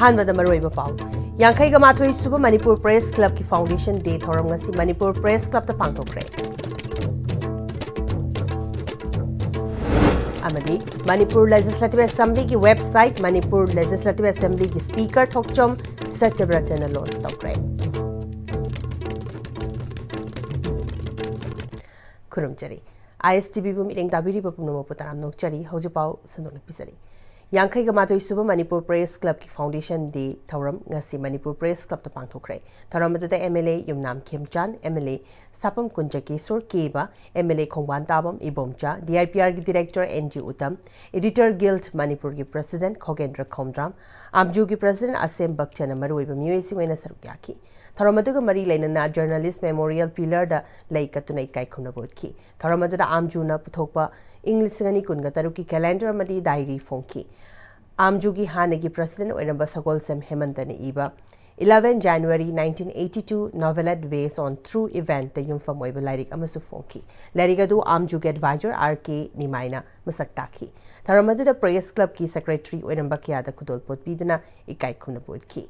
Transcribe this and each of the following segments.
अहानबद मरोइब पाउ यांखैगा माथोई सुबह मणिपुर प्रेस क्लब की फाउंडेशन डे थौरम ngasi मणिपुर प्रेस क्लब ता पांगथोखरे अमदी मणिपुर लेजिस्लेटिव असेंबली की वेबसाइट मणिपुर लेजिस्लेटिव असेंबली की स्पीकर थोकचम सत्यव्रतन लॉन्च तौखरे खुरुमचरी ISTV bu miling tabiri ba puno mo taram nokchari hojupau sandong pisari यांखैगा माथोई सुबह मणिपुर प्रेस क्लब की फाउंडेशन डे थौरम ngasi मणिपुर प्रेस क्लब ता पांगथोखरे थौरम अदुदा MLA युमनाम खेमचान MLA सापम कुंजकेश्वर केबा MLA खोंगवान ताबम इबोमचा DIPR की director NG Uttam editor guild Manipur की प्रेसिडेंट खोगेंद्र खोमद्राम आमजू की प्रेसिडेंट असेम बक्चन मरुइब मियोइसिंग ओइना सरुक याखी थौरम अदुगा मरी लेना जर्नलिस्ट मेमोरियल पिलर दा लेकतुना इकाई खुमनबोदखी थौरम अदुदा आमजूना पुथोकपा इंग्लिश गनी कुनगा तरुक की कैलेंडर मदी डायरी फोंकी आमजू की हाने की president ओइरंबा सगोलसेम हेमंतने इबा 11 January 1982 novelette based on true event the yumfam oiba lyric amasu fonki lyric adu amju के advisor RK निमाइना मसक ताखी थरमदु द प्रेस क्लब की सेक्रेटरी ओइरंबा कियादा खुदोल पोत पीदना इकाई खुना बोदखी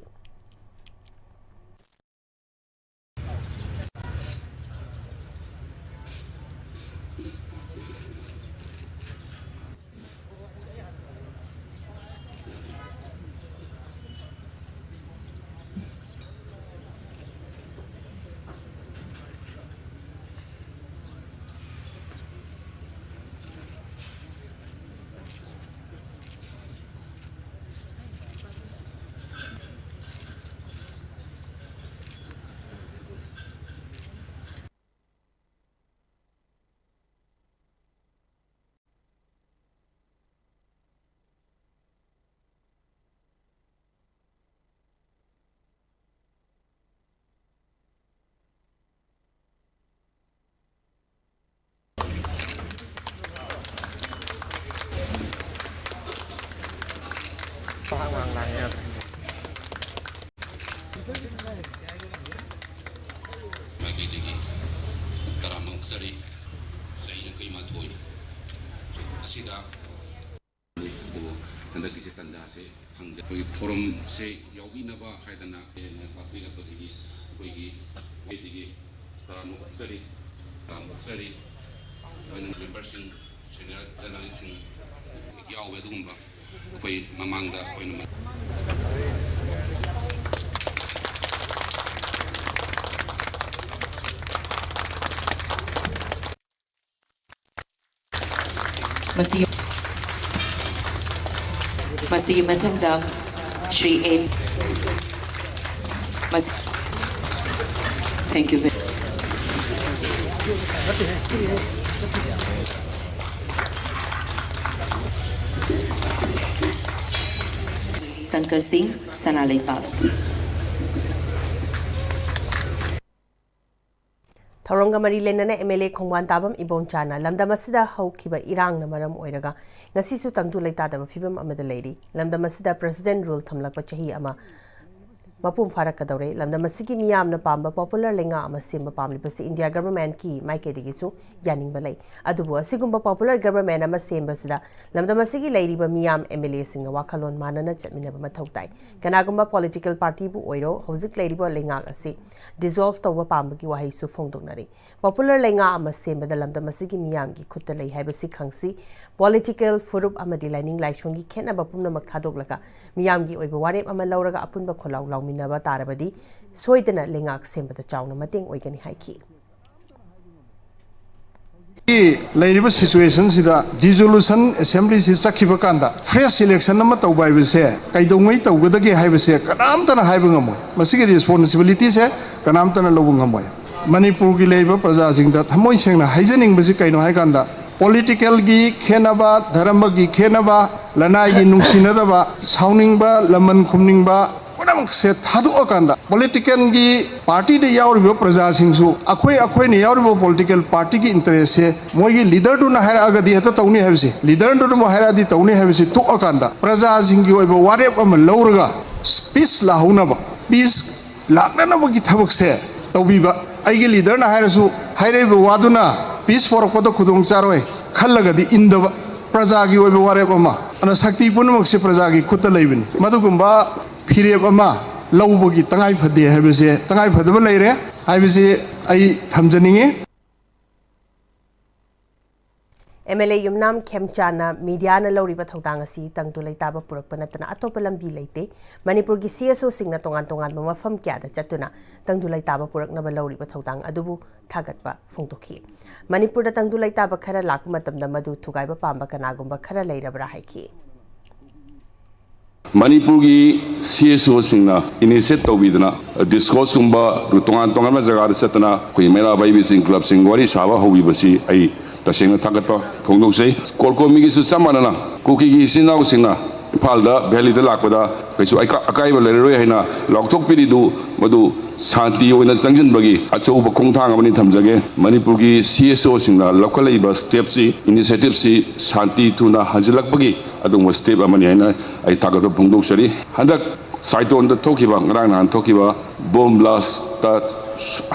फोरम से यौगिनबा हाइदना पापीरबदगी कोइगी वेदिगी रानुक्सरी मेंबरसिंग सीनियर जर्नलिस्ट यावे दुगुंबा कोई ममांगदा Koyna Masih matanda Shri A. Thank you very Sankar Singh Sanalai Pal थौरंगा मरी लेना MLA खोंगवान Tabam इबोमचाना लमदम असिदा हौखिबा इरांग नमरम ओइरगा ngasisu tangtu leitadaba fibam amada leiri lamdam asida president rule thamlakpa chahi ama mapum farakadore lamdam asigi miyamna pamba popular lenga ama semba pamlipasi India government ki maikedigisu yaningba lei adubu asigumba popular government ama semba sida lamdam asigi leiriba miyam MLA singa wakhalon manana chatminaba mathautai kanagumba political party bu oiro hozik leiriba lenga asi dissolve tawba pamba ki wahi su phongdonari popular lenga ama semba da lamdam asigi miyam ki khutta lei haibasi khangsi political furup amadi lining laishongi khena bapumna makthadok miyam gi oiba warep ama lauraga apunba kholaw lawminaba tarabadi soidana lengak sembada chawna mating oigani haiki lairiba situation sida dissolution assembly si sakhiba kanda fresh election nama tawbai bese kaidongai tawgadage haibase kanamtana haiba ngamoi masigi responsibility se kanamtana lobu ngamoi manipur gi leiba praja jingda thamoi sengna haijaning basi kaino hai kanda political gi khenaba dharma gi khenaba lanai gi nungsinadaba sauningba laman khumningba unam se thadu akanda political gi party de yauribo praja singsu akhoi ne yauribo political party gi interest se moi gi leader tu na haira agadi hata tauni habse leader tu mo haira di tauni habse tu akanda praja singi oibo warep am lauraga peace la hunaba peace lakna ba gi thabak se tawbiba aigi leader na haira su hairebo waduna peace for kodo khudong charoi khallagadi indaba praja gi oibo warep ama ana sakti punmak se praja gi khutta leibini madugumba फिरेब अमा लौबगी तंगाई फदे हैबसे तंगाई फदब लेरे हैबसे आई थमजनिंगे MLA Yumnam Khemchana media na lori ba thawdang asi tangtu leitaba purak panatana atopa lambi leite Manipur gi CSO singna tongan tongan ba mafam kya da chatuna tangtu leitaba purak na ba lori ba thawdang adubu thagat ba phongtokhi Manipur da tangtu leitaba khara lakpa matam da madu thugai ba pamba kanagum ba khara leirabra haiki Manipur gi CSO singna initiate tawbidana discourse sumba tongan tongan ma jaga chatana koi mera bai bi sing club sing wari sawa hobi basi ai tasing thakatpa phongdok sei kolkomi gi su samana kuki gi sinau singna falda valley da lakpada kaisu akai ba leroi haina lokthok pidi du madu shanti oina sangjin bagi achou ba khongthang amani thamjage Manipur gi CSO singna local iba step si initiative si shanti thuna hajilak bagi adung step amani haina ai thakatpa phongdok sari handak site on the thokiba ngrang nan thokiba bomb blast ta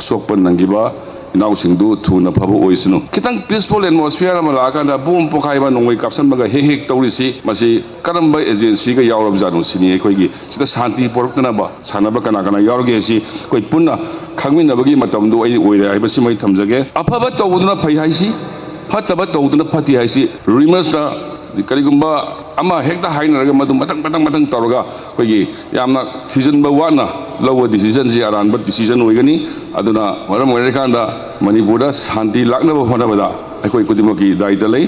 asokpan nangiba now sing do to na pabo oisno kitang peaceful atmosphere amala da boom pokhaiba nongoi kapsan baga hek tawrisi masi karamba agency ga yawrab janu sini koi gi sita shanti porokna ba sanaba kana kana yawrge si koi punna khangmin na bagi matam do ai oire ai basi mai thamjage afaba tawduna phai haisi fataba tawduna phati haisi rumors da karigumba ama hekta hainaraga madu matang tawraga koi gi yamna season ba wana lower decision ji aran but decision oigani aduna maram oirekanda Manipur shanti lakna ba hona bada akoi kudimoki daida lei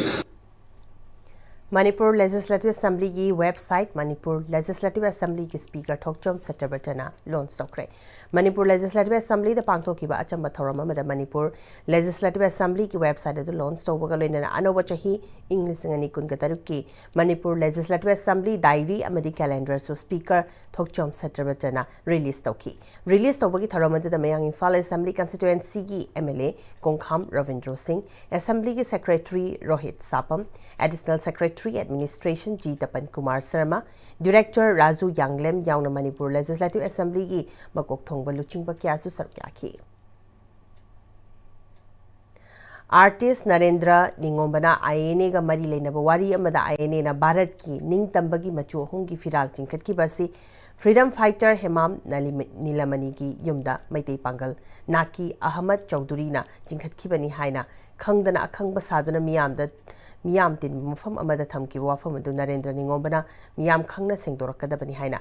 Manipur Legislative Assembly की website Manipur Legislative Assembly की speaker Thokchom Satrabatana launch sokre Manipur Legislative Assembly the pangtho ki ba achamba thorama mada Manipur Legislative Assembly की website the launch tobaga loina anoba chahi English ngani kun gataru ki Manipur Legislative Assembly diary amadi calendar so speaker Thokchom Satrabatana release tobagi thorama the Mayang Imphal Assembly constituency ki MLA Kongkham Ravindra Singh Assembly ki secretary Rohit Sapam additional secretary Administration G. Tapan Kumar Sharma, Director Raju Yanglem Yauna Manipur Legislative Assembly ki Makok Thongba Luchingba Kyasu Sarkyaki. Artist Narendra Ningombana INA ga mari leinaba wari amada INA na Bharat ki ningtambagi machu ahum ki firal chingkhat ki basi Freedom Fighter Hemam Nilamani ki yumda Maitei Pangal Naki Ahmad Chaudhuri na chingkhat ki bani haina khangdana akhangba saduna miyam tin mafam amada thamki wafam adu Narendra Ningombana miyam khangna sengdorakadabani haina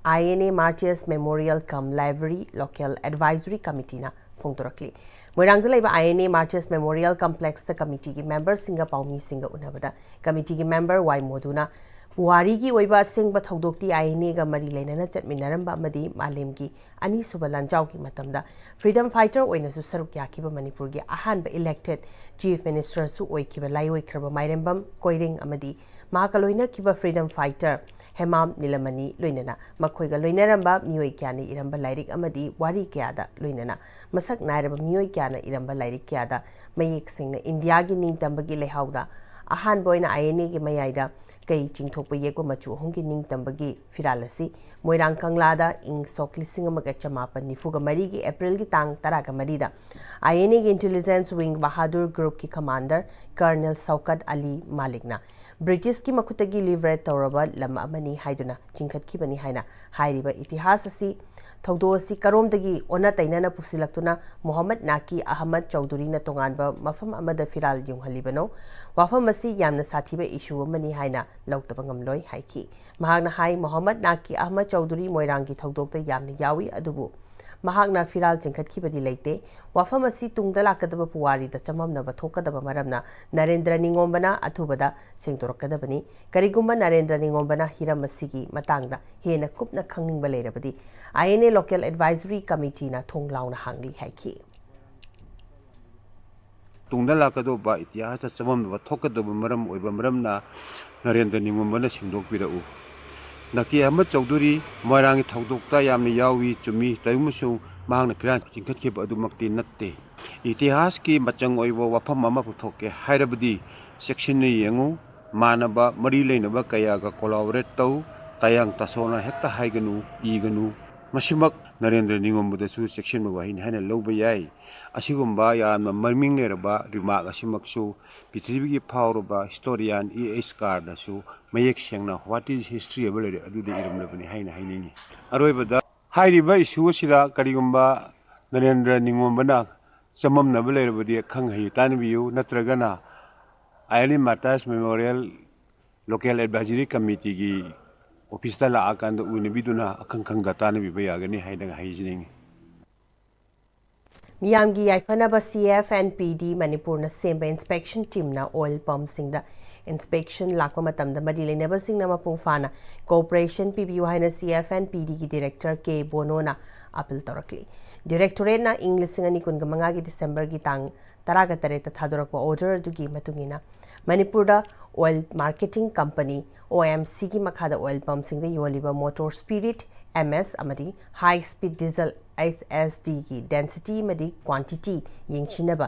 INA Martyrs Memorial Cum Library Local Advisory Committee na phongdorakli Moirang laiba INA Martyrs Memorial Complex the committee ki member singa paumi singa unabada committee ki member Y Moduna Puari ki oiba sing ba thodokti INA ga mari leinana chatminaramba amadi malem ki ani suba lanjau ki matamda freedom fighter oina su saruk yakiba Manipur gi ahan ba elected chief minister su oikiba laioi khraba mairembam koiring amadi mahakaloina kiba freedom fighter Hemam Nilamani loinana makhoiga loinaramba mioi kyani iramba lairik amadi wari kyada loinana masak nairaba mioi kyana iramba lairik kyada mayek singna India gi ningtambagi lehauda ahan boina INA gi mayaida kai chingthokpa yekwa machu hongi ningtambagi firalasi Moirang Kanglada ing soklising amaga chamapan nifuga mari gi April gi tang taraga marida INA gi intelligence wing Bahadur group ki commander Colonel Saukat Ali Malikna British ki makutagi liberate tawraba lam amani haiduna chingkhat ki bani haina hairiba itihas asi thawdo asi karomdagi ona tainana pusilaktuna Muhammad Naki Ahmad Chaudhuri na tonganba mafam amada firal yunghalibano wafam asi yamna sathiba issue amani haina lautaba ngamloi haiki mahagna hai Muhammad Naki Ahmad Chaudhuri Moirang ki thawdokta yamna yawi adubu mahagna firal chingkhat ki badi leite wafam asi tungda lakadaba puwari da chamamna bathokadaba maramna Narendra Ningombana athubada sengdorakadabani karigumba Narendra Ningombana hiram asigi matangda hena kupna khangningba leirabadi INA Local Advisory Committee na thonglauna hangli haiki tungda lakadoba itihasa chamamna bathokadaba maram oiba maramna Narendra Ningombana singdokpirau Naki Ahmad Chaudhuri Moirangi Thaudokta yamni yawi chumi tayumusu mahangna firan chingkhatkhiba adumakti natte itihas ki machang oiba wafam ama puthoke hairabadi section ni yengu manaba mari leinaba kaya ga collaborate tau tayang tasona hekta haiganu iganu मसिमक नरेंद्र निंगोमबुदसु section वहिन हैन लौबा याई असिगुम्बा याम मर्मिंग लेरबा रिमार्क असिमकसु पृथ्वी की फावरबा हिस्टोरियन एस कार्डसु मयेक सेंगना व्हाट इज हिस्ट्री अबले अदुदे इरमलबनि हैन हैनिंग अरोयबदा हाइरिबा इशु सिदा करिगुम्बा नरेंद्र निंगोमबना चममनब लेरबदि खंगहै तानबियु नत्रगना आयली मातास मेमोरियल लोकल एडवाइजरी कमिटी की ऑफिस ता लाकांद उनबिदुना अखंग खंग तानबिबा यागनि हैदंग हैजिनिंग मियामगी याइफनब CFNPD Manipur सेम inspection team oil pump Singh inspection lakh मरी लेनब मपुंग फाना कोऑपरेशन पीबीयू है CFNPD की डायरेक्टर के बोनोना अपील तौरकली डायरेक्टोरेट इंग 2015 की दिसंबर की तांग 13 थादोरप ऑर्डर की Manipur oil marketing company OMC की मखादा ऑयल पंप सिंह योलिब मोटर स्पिरिट MS अमदी हाई स्पीड डीजल SSD की डेंसिटी मदी क्वांटिटी यंगशिनब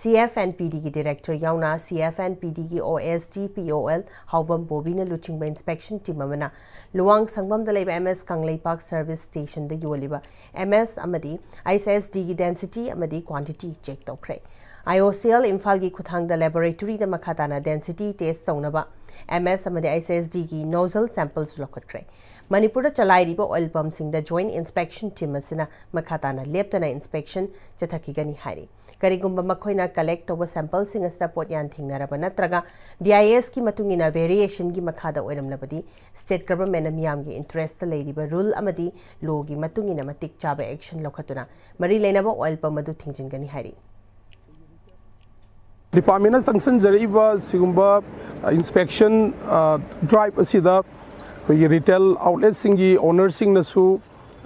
CFNPD की डायरेक्टर याउना CFNPD की OSD POL हाउबम बोबीना लुचिंग इंस्पेक्शन टीम अमना लुवांग संगम द लेब MS कंगलेपाक सर्विस स्टेशन द योलिब MS अमदी SSD की डेंसिटी अमदी क्वांटिटी चेक तौखरे IOCL इम्फाल की खुथांग द लैबोरेटरी द मखाताना डेंसिटी टेस्ट तौनबा MS अमदी SSD की नोजल सैंपल्स लौखत्रे मणिपुर चलाइरिबा ऑयल पंप सिंह द जॉइंट इंस्पेक्शन टीम असिना मखाताना लेप्तना इंस्पेक्शन चथकीगनी हाइरी करिगुम्बा मखोइना कलेक्ट तौबा सैंपल सिंह असदा पोटयान थिंगनरबा नत्रगा BIS की मतुंगिना वेरिएशन की मखादा ओइरमलबदी स्टेट गवर्नमेंट मियाम की इंटरेस्ट लेरिबा रूल अमदी लॉ की मतुंगिना मतिक चाबा एक्शन लौखतुना मरी लेनबा ऑयल पंप मदु थिंजिनगनी हाइरी डिपार्टमेंट संक्शन जरीबा सिगुम्बा इंस्पेक्शन ड्राइव असिदा कोई रिटेल आउटलेट सिंगी ओनर सिंगनसु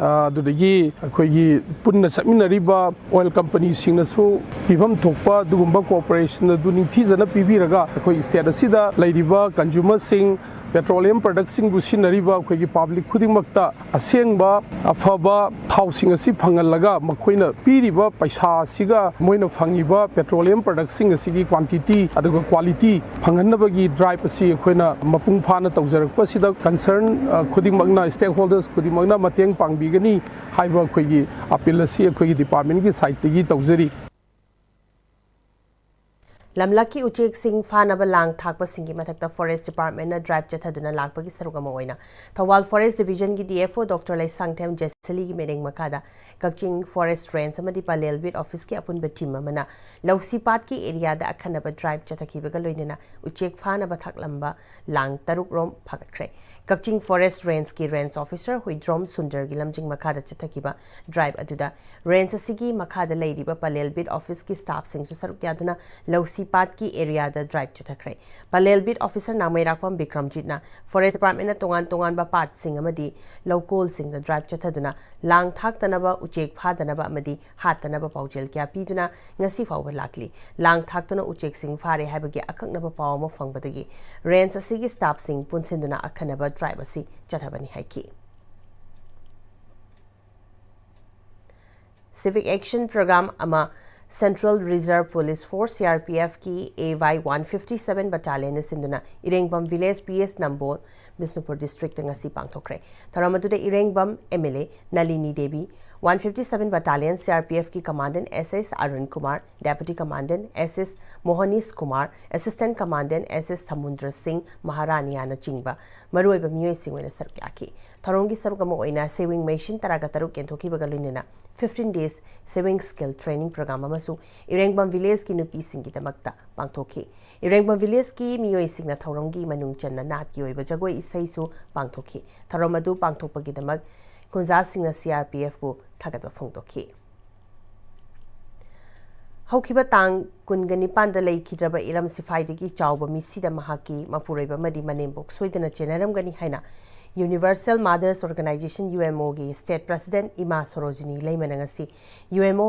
अदुदगी अखोई पुन्ना चमिनरिबा ऑयल कंपनी सिंगनसु पिफम थोकपा दुगुम्बा कोऑपरेशन अदु निंथीजना पिबिरगा अखोई स्टेट असिदा लैरिबा कंज्यूमर सिंग पेट्रोलियम प्रोडक्ट्सिंग बुसिनरिबा अखोई पब्लिक खुदिंगमक्ता असेंगबा अफबा थाउसिंग असि फंगलगा मखोइना पिरिबा पैसा सिगा मोइना फंगिबा पेट्रोलियम प्रोडक्ट्सिंग असिगी क्वांटिटी अदुगा क्वालिटी फंगनबगी ड्राइव असि अखोइना मपुंग फाना तौजरकपा सिदा कंसर्न खुदिंगमक्ना स्टेक होल्डर्स खुदिंगमक्ना मतेंग पांगबिगनी हाइबा अखोइगी अपील असि अखोइगी डिपार्टमेंट की साइटगी तौजरी लमलकी उचेक सिंह फानब लांग थाकप सिंह की मथक्ता फॉरेस्ट डिपार्टमेंट ड्राइव चथदुना लाकपगी सरुगम ओइना थौवाल फॉरेस्ट डिवीजन की DFO डॉक्टर लैसांगथेम जेसली की मेरेंग मखादा कक्चिंग फॉरेस्ट रेंज अमदी पालेल बीट ऑफिस की अपुनब टीम अमना लौसीपात की एरिया दा अखनब ड्राइव चथखिबगा लोइनना उचेक फानब थाकलंबा लांग तरुक रोम फगतख्रे कक्चिंग फॉरेस्ट रेंज की रेंज ऑफिसर हुइद्रोम सुंदर की लमजिंग मखादा चथखिबा ड्राइव अदुदा रेंज असिगी मखादा लैरिबा पालेल बीट ऑफिस की स्टाफ सिंह सरुक यादुना लौसी पात की एरिया द ड्राइव चथखरे पालेल बीट ऑफिसर नामैराकपम विक्रमजीतना फॉरेस्ट डिपार्टमेंट तोंगान तोंगान पात सिंह अमदी लौकोल सिंह द ड्राइव चथदुना लांग थाकतनबा उचेक फादनबा अमदी हातनबा पाउजेल क्या पीदुना ngasi फाउबा लाकली लांग थाकतुना उचेक सिंह फारे हाबगे अकंगनबा पाव म फंगबदगी रेंज असिगी स्टाफ सिंह पुनसिंदुना अखनबा ड्राइव असि चथबनी हाइकी civic action program ama Central Reserve Police Force CRPF की AY 157 battalion sinduna Irengbam village PS Nambol Bisnupur district ngasi pangthokre tharamatude Irengbam MLA Nalini Devi 157 battalion CRPF की commandant SS Arun Kumar deputy commandant SS Mohanis Kumar assistant commandant SS Samundra Singh Maharani ana chingba maruiba miyoi singwena sarkyaki tharongi sarugama oina saving machine taraga taruk kentoki bagalunina 15 days saving skill training program amasu Irengbam village की नुपी सिंह की दमकता पांगथोखी Irengbam village की मियोई सिंगना थौरंगी मनुंग चन्ना नाट की ओइबा जगोई इसैसु पांगथोखी थौरमदु पांगथोपगी दमक कुंजा Singh CRPF बु थागतबा फोंगतोखी हौखिबा तांग कुनगनि पांदा लेखिद्रबा इरम सिफाइदगी चावबा मिसिदा महाकी मपुरैबा मदि मनेमबोक सोइदना चेनरमगनि हाइना Universal Mothers Organization UMO की State President Ima Sorojini Leimanangasi UMO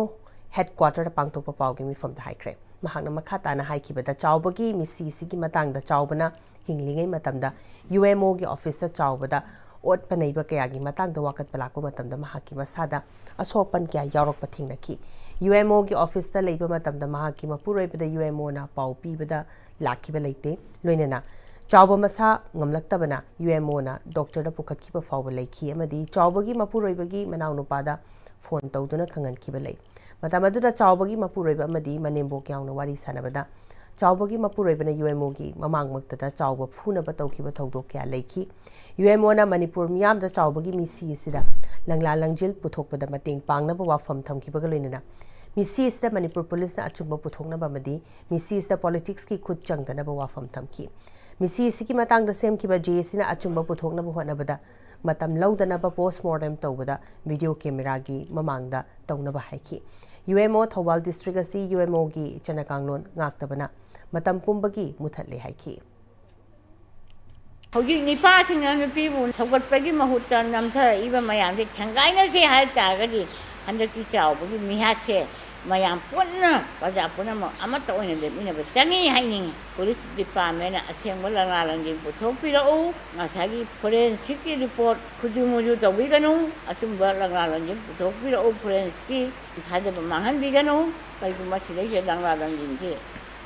Headquarter Pangtopa Paugi Mifam the High Crab. Mahana Makata na Haiki the Chowbagi, Missy Siki Matang the Chowbana, Hingling Matamda, UMO ki officer Chowbada, Ot Paneba Kayagi Matang the Wakat Palako Matam the Mahaki Masada, Asopan Kya Yorok Patinaki. UMO ki officer Labor Matam the Mahaki Mapure the UMO na Pau Pibada, Laki Belate, Luinana. चावब मसा ngamlaktabana UMO na doctor da pukhatkiba fawba leikhi amadi chawbagi mapuroibagi manaunupada phone tawduna khangankiba lei matamadu da chawbagi mapuroiba amadi manembo kyawna wari sanabada chawbagi mapuroibana UMO gi mamangmakta da chawba phuna ba tawkiba thawdok kya leikhi UMO na Manipur miyam da chawbagi misi sida langla langjil puthokpada mateng pangnaba wafam thamkiba galoinana misi sida Manipur police na achumba puthoknaba amadi misi sida politics ki khut changdanaba wafam thamki misi siki matang da sem kiba JC na achumba puthoknaba honabada matam laudanaba postmortem tawbada video camera gi mamangda tawnaba haiki UMO Thawal district asi UMO gi chanakanglon ngaktabana matam pumbagi muthatle haiki Hojik nipasingna nupibu thawgatpagi mahutta namtha iba mayam de thangaina se har tagadi handaki chawbagi mihatse mayam punna pada punna ma amata oina de mina betani haini police department asengba langalangi puthokpirau ngasagi forensic report khudimuju tawiganu atumba langalangi puthokpirau forensic thada mahan biganu kaiguma thilai langalangi ke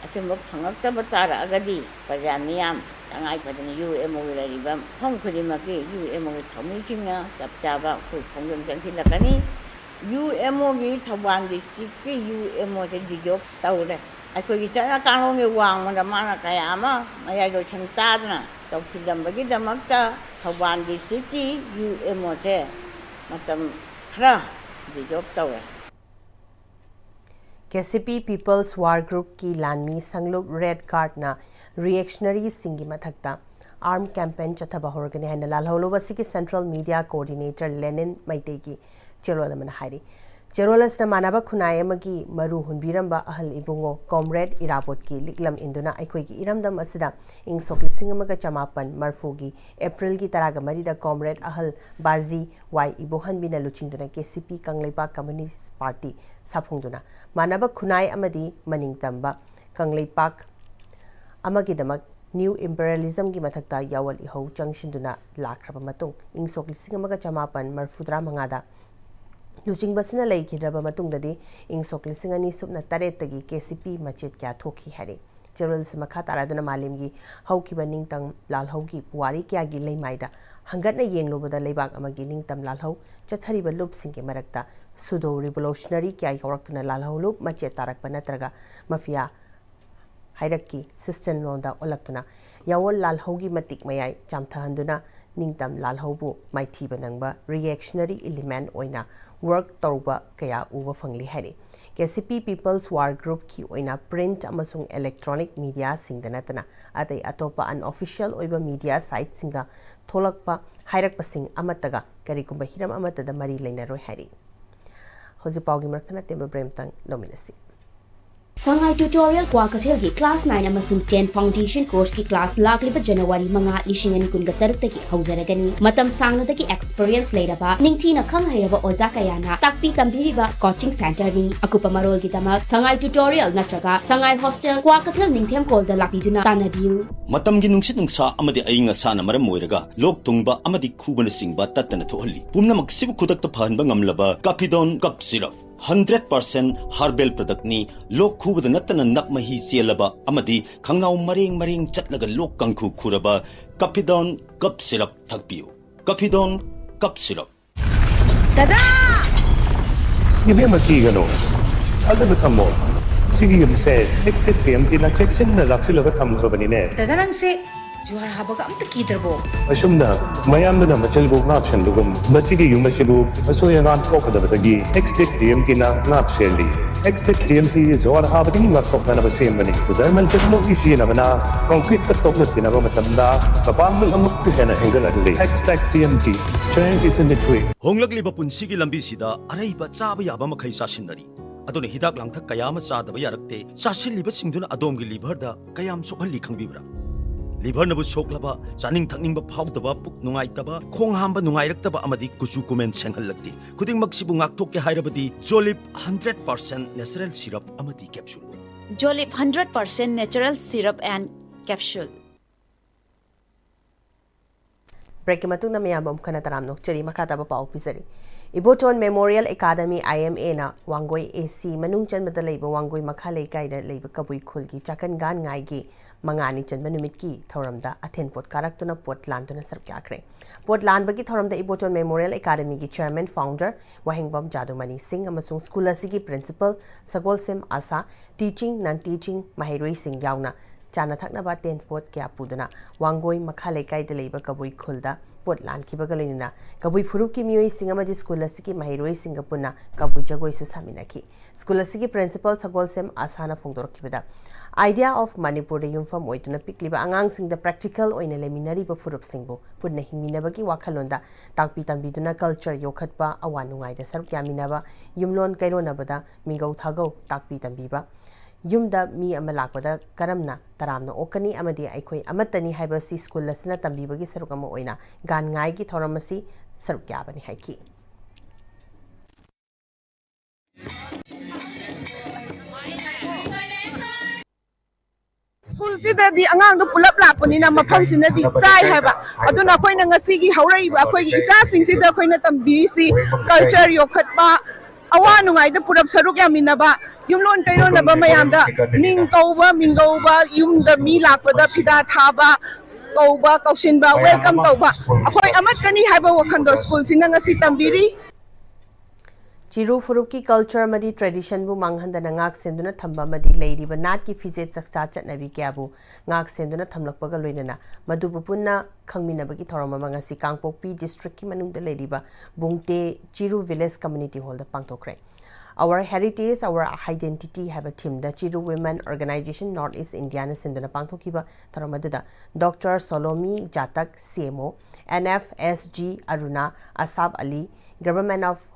atumba phangakta batara agadi pajamiyam tangai padani UMO leribam hong khudimaki UMO thamichinga taptaba khu phongjong janthilakani UMO gi Thawang district ki UMO de dijob tawre akoi gi chana kanong ge wang ma mana kaya ama maya do chantadna tawthilambagi damakta Thawang district ki UMO de matam khra dijob tawre KCP People's War Group ki Lanmi Sanglup Red Card na reactionary singi mathakta arm campaign chathaba horgane haina lalholo ki Central Media Coordinator Lenin Maitei ki cherola mana hairi cherolas na manaba khunai amagi maru hunbiramba ahal ibungo comrade irabot ki liklam induna aikoi ki iramdam asida ing soklising amaga chamapan marfu gi April gi taraga mari da comrade ahal bazi y ibohan bina luchinduna KCP Kanglaipa Communist Party saphungduna manaba khunai amadi maningtamba Kanglaipak amagidamak new imperialism gi mathakta yawal ihau changshinduna lakraba matung ing soklising amaga chamapan marfudra mangada Luching basina lay kidraba matungdadi ing soklising ani subna taretagi KCP machet kya thoki hari Cheryl Simakha taraduna malimgi haukiba ningtang lalhaugi puwari kya gi leimaida hangatna yenglobada leibak amagi ningtam lalhau chathariba lup singke marakta sudo revolutionary kya yawraktuna lalhau lup machet tarakpa natraga mafia hairaki system londa olaktuna yawol lalhaugi matik mayai chamthahanduna ningtam lalhaubu maithiba nangba reactionary element oina work tauba kaya uwa fangli hari KCP People's War Group ki oina print amasung electronic media singdanatana atai atopa unofficial oiba media site singa tholakpa hairakpa sing amataga karigumba hiram amatada mari leinaroi hari hoji pawgi marthana temba bremtang lominasi Sangai tutorial Kwakatel ki class 9 amasung 10 foundation course ki class lakliba January mga lishingani kunga tarukta ki hauzaragani matam sangna ki experience leiraba ningthina khang hairaba oja kayana takpi tambiriba coaching center ni akupa marol ki tamak Sangai tutorial natraga Sangai hostel Kwakatel ningthem kol da lakiduna tanabiu matam gi nungsit nungsa amadi ainga sana maram moiraga lok tungba amadi khubana singba tatana thohalli pumnamak sibu khudakta phanba ngamlaba kapidon cup syrup 100% herbal product ni lok khubada natana nakmahi chelaba amadi khangnaw mareng mareng chatlaga lok kangkhu khuraba kapidon cup syrup thakpiu kapidon cup syrup Dada Ibe makigano Alda betamo Sige se next time tina checksin na laksilaga thamgrabani ne Dada nang se juhar habaga amta kidrabo Asumna mayamna na machalbo ngapshan dugum masigi yumasibu asoyangan kokadabagi next time tina ngapseli next time ti juhar habadi ngakokna na basembani zaman technology sina bana concrete ka tokna tina ba matamda kapamul amuk hena angle adli next TMT strength is in the way honglagli ba punsigi lambi sida araiba chaba yaba makhai sasinari aduna hidak langthak kayama chadaba yarakte sasilliba singduna adomgi liver da kayam sokhalli khangbibra liver nabu soklaba chaning thakning ba phawdaba puk nungai taba khong hamba nungai raktaba amadi kuchu comment senghallakti khuding maksibu ngakthok ke hairabadi jolip 100% natural syrup amadi capsule Jolip 100% natural syrup and capsule break matungna mayam khana taram nok chari makata ba pau pisari Iboton Memorial Academy IMA na Wangoi AC manung chanbada leiba Wangoi makhalei kaida leiba kabui khulgi chakan gan ngai gi mangani chanba numit ki thoramda athen pot karaktuna pot lantuna sarkyakre pot lanbagi thoramda Iboton Memorial Academy gi chairman founder Wahingbam Jadumani Singh amasung school asigi principal Sagolsem Asa teaching non teaching mahairoi sing yauna chana thakna ba 10 pot kya puduna Wangoi makhalei kaida leiba kabui khulda pot lan ki bagalina kabui furup ki mioi singama di school asiki mahiroi singapuna kabui jagoi su samina ki school asiki principal Sagolsem Asana fongdor kibada idea of Manipur de yumfam oituna pikliba angang sing the practical oina leminari ba furup singbo punna hingmina bagi wakhalonda takpi tambiduna culture yokhatpa awanungai da sarp yaminaba yumlon kairona bada mingau thagau takpi tambiba yumda mi ama lakpada karamna taramna okani amadi aikhoi amatani haiba si school lasna tambibagi sarukama oina gan ngai gi thoramasi saruk yabani haiki school sida di angang do pulap lakpani na mafam sina di chai haba aduna khoina ngasi gi haurai ba khoi gi icha sing sida khoina tambiri si culture yokhatba awanungai da purap saruk yaminaba yumlon kairona ba mayamda mingauba yumda mi lakpada phida thaba kauba kausinba welcome tauba akhoi amatani haiba wakhando school sina ngasi tambiri Chiru Furuki culture madi tradition bu manghandana ngak senduna thamba madi leiriba nat ki fijet chakcha chatnabi kyabu ngak senduna thamlakpaga loinana madubu punna khangminabagi thorama mangasi Kangpokpi district ki manungda leiriba bungte Chiru village community hall da pangthokre Our heritage, our identity have a team. The Chiru Women Organization Northeast Indiana senduna pangthokiba thoramaduda Dr. Solomi Jatak CMO NFSG Aruna Asab Ali Government of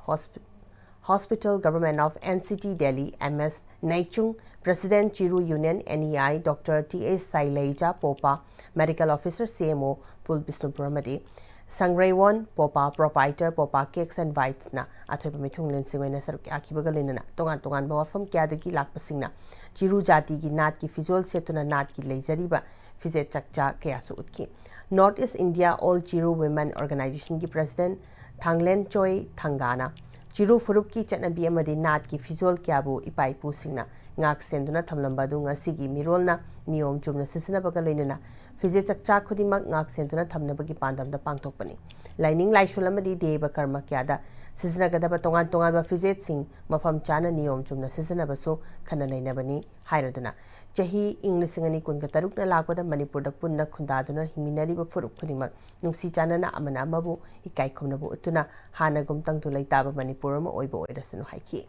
Hospital Government of NCT Delhi MS Naichung President Chiru Union NEI Dr. T.S. Saileja Popa Medical Officer CMO Pul Bisnupuramadi Sangraiwon Popa Proprietor Popa Cakes and Bites na athoiba mithung lensingoi saruk akibagalina tongan bawafam kyadagi lakpasingna Chiru jati gi nat ki fizol setuna nat ki leijariba fize chakcha kyasu utki Northeast India All Chiru Women Organization ki President Thanglen Choi Thangana Chiru Furup ki chatnabi amadi nat ki fizol kyabu ipai pusingna ngak senduna thamlambadu ngasigi mirolna niyom chumna sisinabaga loinana fize chakcha khudimak ngak senduna thamnabagi pandamda pangthokpani lining laishul amadi deba karma kyada sisinagadaba tongan ba fize sing mafam chana niyom chumna sisinabasu khana lainabani hairaduna chahi inglisingani kunga tarukna lakpada Manipur da punna khundaduna himinari ba furup khudimak nungsi chanana amana amabu ikai khumnabu utuna hana gumtang tu laitaba Manipur ma oiba oirasanu haiki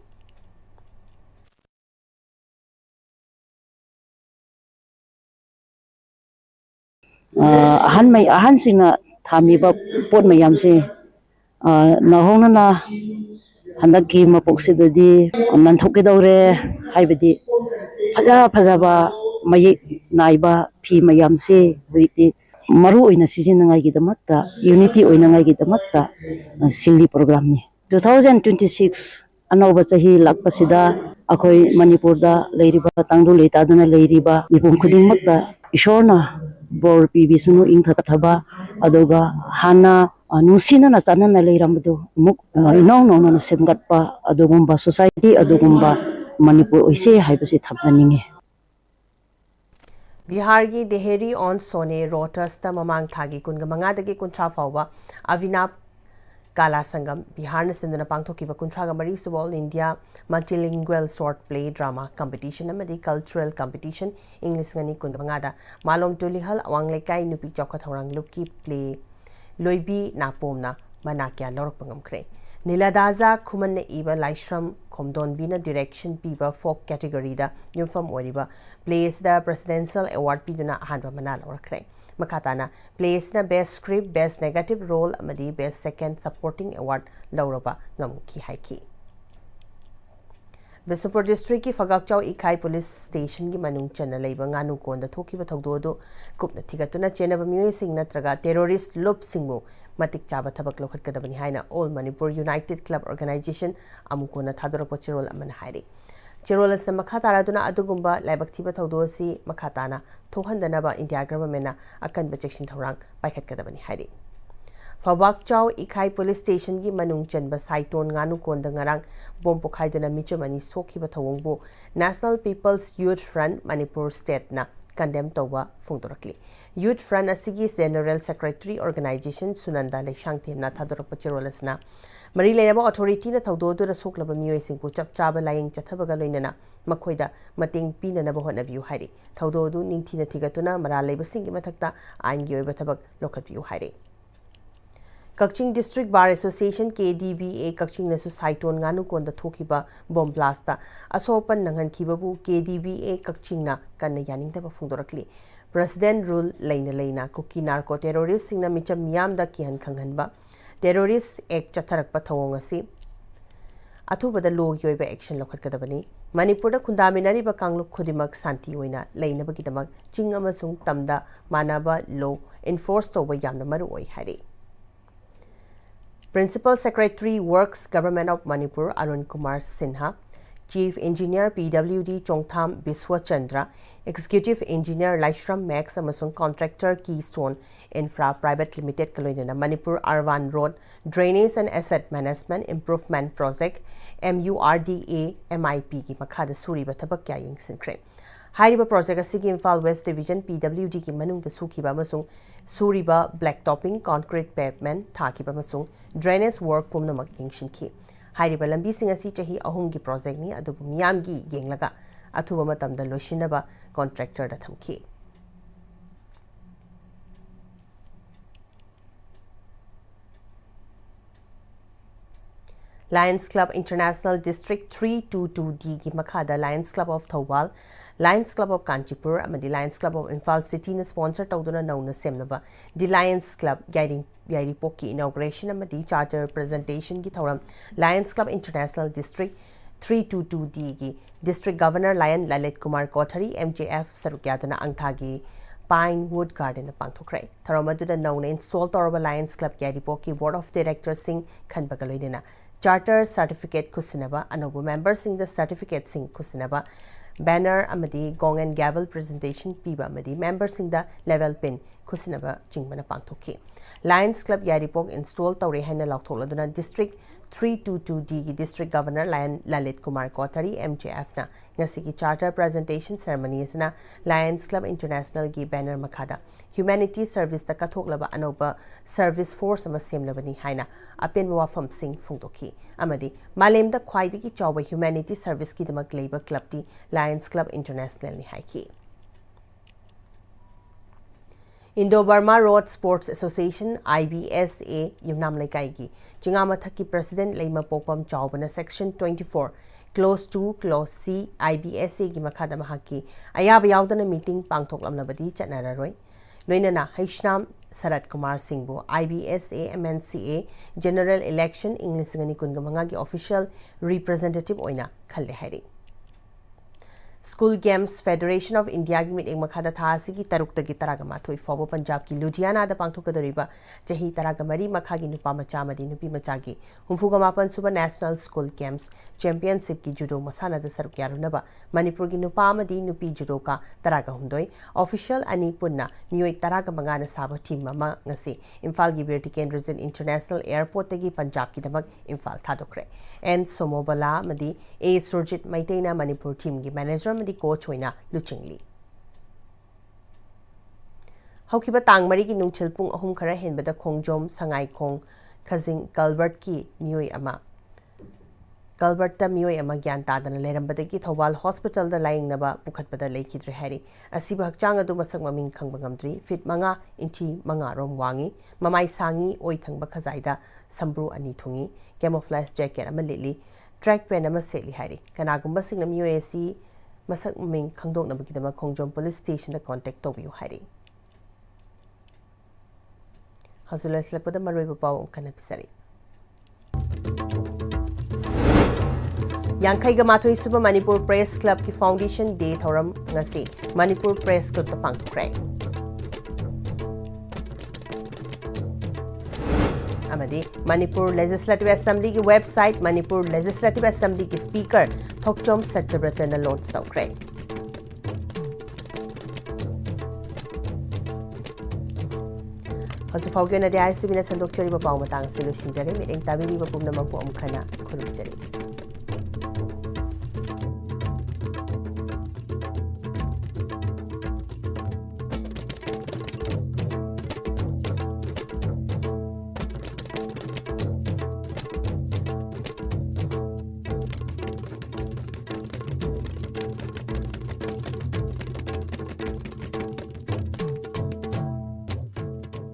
ahan sina thami ba pot mayam se na hongna na handaki mapok se dadi nan thoke dore haibadi phaja ba mayek naiba phi mayam se riti maru oina season ngai gi damakta unity oina ngai gi damakta silli program ni 2026 anoba chahi lakpasida akhoi Manipur da leiriba tangdu leita duna leiriba mipum khuding makta ishorna bor pibisunu ingthakathaba adoga hana nusina na chana na leiramdu muk inong semgatpa adogumba society adogumba Manipur oise haibase thapnaninge Bihar ki Deheri on Sone Rotas ta mamang thagi kunga mangadagi kuntra fawba Avinab Kala Sangam Bihar na senduna pangthokiba kuntra ga mari suball India multilingual short play drama competition amadi cultural competition English ngani kunga mangada malom tulihal awanglekai nupi chokha thorang lupki play loibi napomna manakya lorok pangamkre Niladaza Kuman Iba Laishram Komdonbina direction piba folk category da yumfam oriba plays the presidential award piduna hanba manal orkre makatana plays na best script best negative role amadi best second supporting award lauraba ngamki haiki Bisnupur district ki Fagakchau Ikai police station ki manung chana leiba nganu konda thokiba thogdo kupna thigatuna chenaba mioi sing natraga terrorist loop singmu matik chaba thabak lokhat kadabani haina All Manipur United Club Organization amukona thadorapa chirol amana hairi chirol asa makhatara duna adugumba laibak thiba thogdo si makhatana thohandanaba India government na akan bachekshin thorang paikhat kadabani hairi Fawakchau Ikai Police Station gi manung chanba Saiton Nganu Konda ngarang bom pokhaiduna michamani sokhiba thawongbu National People's Youth Front Manipur State na condemn toba phungdorakli. Youth Front asigi General Secretary Organization Sunanda Leishang Themna Thadorakpa Chirolasna Mari Lenaba Authority na thawdodura soklaba miyoi singpu chapchaba laying chathabaga loinana makhoida mating pinanaba hotnabiu hairi thawdodu ningthina thigatuna mara leibasingi mathakta aingi oiba thabak lokhatbiu hairi. Kaching District Bar Association KDBA Kaching Nasu Saiton Nganu Konda Thokiba Bomb Blasta Asopan Nangan Kibabu KDBA Kaching na Kana Yaning Taba Fundorakli President Rule Laina Kuki Narco Terrorist Singna Micha Miyam da Kihan Kanghanba Terrorist Ek Chatarakpa Thawongasi Athubada Law Yoiba Action Lokat Kadabani Manipur da Kundaminari ba Kangluk Khudimak Santi Oina Lainaba Kidamak Ching amasung Tamda Manaba Law Enforced over Yamna Maru Oi Hari. Principal Secretary Works Government of Manipur Arun Kumar Sinha, Chief Engineer PWD Chongtham Biswa Chandra, Executive Engineer Laishram Max amasung Contractor Keystone Infra Private Limited Kaloinana Manipur Arvan Road Drainage and Asset Management Improvement Project MURDA MIP ki makhada suriba thabak kya yingsinkre. Hairiba project asigi Imphal West Division PWD ki manung da sukiba amasung suriba blacktopping concrete pavement thakiba amasung drainage work pumnamak yingshinki. Hairiba lambi sing asi chahi ahum ki project ni adubu miyam gi yenglaga athuba matamda loishinaba contractor da thamki. Lions Club International District 322D ki makhada Lions Club of Thawal, Lions Club of Kanchipur, amadi Lions Club of Imphal City na sponsor tawduna nauna semnaba the Lions Club Yairi Poki inauguration amadi charter presentation ki thawram Lions Club International District 322D ki District Governor Lion Lalit Kumar Kothari MJF sarukyadana angthagi Pinewood Garden na pangthokrai tharamadu nauna install toraba Lions Club Yairi Poki Board of Directors sing khanbagaloidena Charter Certificate Kusinaba, Anobu members in the certificate sing Kusinaba, banner Amadi, gong and gavel presentation Piba Amadi, members in the level pin Kusinaba, Jingmana Pangtoki. Lions Club Yaripok installed Tauri Hana Laktoladuna District 322D District Governor Lion Lalit Kumar Kothari MJF na Nasiki Charter Presentation Ceremony is na Lions Club International gi banner Makada. Humanity Service ta kathoklaba anoba service force ama semlabani haina apen wafam sing phungdoki amadi malemda khwaidigi chawba humanity service ki damak leiba club ti Lions Club International ni haiki. Indo-Burma Road Sports Association IBSA Yumnam Laikai Jingama Thaki President Leima Popam Chawbana Section 24 Clause 2 Clause C IBSA gi makhada mahaki ayaba yaudana meeting pangthok lamnabadi chanararoi Loinana Haishnam Sarat Kumar Singhbu IBSA MNCA General Election English ngani kungamanga gi official representative oina khalle hairi. School Games Federation of India ki meeting makhada thasi ki tarukta ki taragama thoi fobo Punjab ki Ludhiana da pangthokadoriba chahi taragamari makhagi nupa macha madi nupi macha gi humfugamapan suba National School Games Championship ki judo masana da saruk yarunaba Manipur ki nupa madi nupi judo ka taraga humdoi official ani punna miyoi taraga mangana sabo team mama ngasi Imphal gi Birti Kendrizen International Airport tagi Punjab ki damak Imphal thadokre and Somobala madi A Surjit Maitena Manipur team gi manager madi coach hoina luchingli haukiba tangmari ki nungchil pung ahum khara henbada khongjom sangai khong khazing Galbert ki miyoi ama Galbert ta miyoi ama gyan tadana lerambada ki Thawal Hospital da laing naba pukhatpada lekhidre hari asiba hakchang adu masak maming khangba ngamdri fit manga inchi manga rom wangi mamai sangi oi thangba khazaida sambru ani thungi camouflage jacket ama lili track pen ama setli hari kanagumba singna miyoi asi masak maming khangdok nabagidama khongjom police station da contact tobiu hari hazula slapada maroi bapaw kana pisari Yankai Gamatoi Suba Manipur Press Club ki Foundation Day Thoram ngasi Manipur Press Club ta pangthokrai amadi Manipur Legislative Assembly ki website Manipur Legislative Assembly ki speaker Thokchom Sachabrata na launch tawkrai ꯍꯧꯖꯤꯛꯐꯥꯎꯒꯤ ꯑꯣꯏꯅꯗꯤ ISTVꯅ ꯁꯟꯗꯣꯛꯆꯔꯤꯕ ꯄꯥꯎ ꯃꯇꯥꯡ ꯑꯁꯤ ꯂꯣꯏꯁꯤꯟꯖꯔꯦ ꯃꯤꯠꯌꯦꯡ ꯇꯥꯕꯤꯔꯤꯕ ꯄꯨꯝꯅꯃꯛꯄꯨ ꯑꯃꯨꯛ ꯍꯟꯅ ꯈꯨꯔꯨꯝꯖꯔꯤ